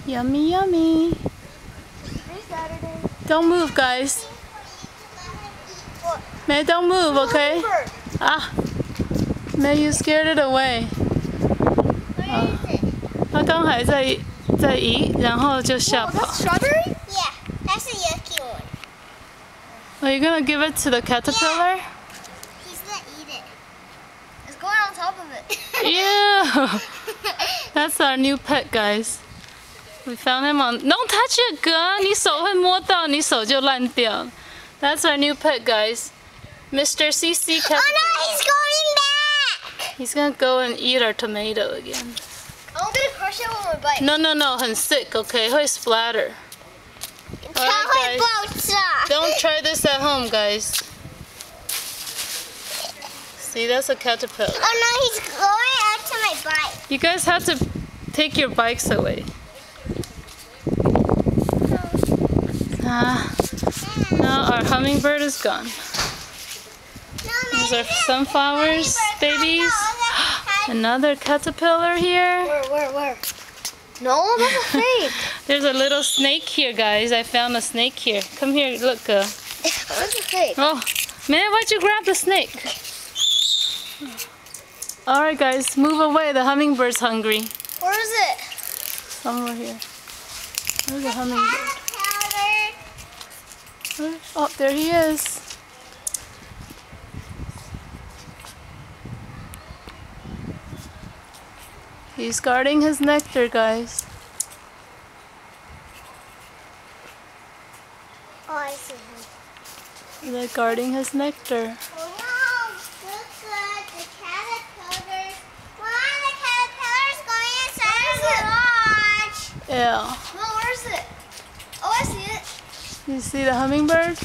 Yummy, yummy. Don't move, guys. May, don't move, okay? Ah, May, you scared it away. 它刚还在移，然后就吓跑。Strawberry? Yeah, that's a yucky one. Are you gonna give it to the caterpillar? Yeah. He's gonna eat it. It's going on top of it. Yeah. That's our new pet, guys. We found him on. Don't touch it, 哥！你手会摸到，你手就烂掉。That's our new pet, guys. Mr. CC caterpillar. Oh no, he's going back! He's gonna go and eat our tomato again. I'm gonna crush it with my bite. No, 很 sick, okay? 会 splatter. Alright, guys. Don't try this at home, guys. See, that's a caterpillar. Oh no, he's going out to my bike. You guys have to take your bikes away. Now our hummingbird is gone. These are sunflowers, babies. Another caterpillar here. Where? No, that's a snake. There's a little snake here, guys. I found a snake here. Come here, look. That's a snake. Oh, man, why'd you grab the snake? Alright, guys, move away. The hummingbird's hungry. Where is it? Somewhere here. Where's the hummingbird? Oh, there he is. He's guarding his nectar, guys. Oh, I see him. They're guarding his nectar. Oh no, look good, the caterpillars. Mom, the caterpillar's going inside the lodge. Yeah. Mom, where is it? Oh, I see it. You see the hummingbird?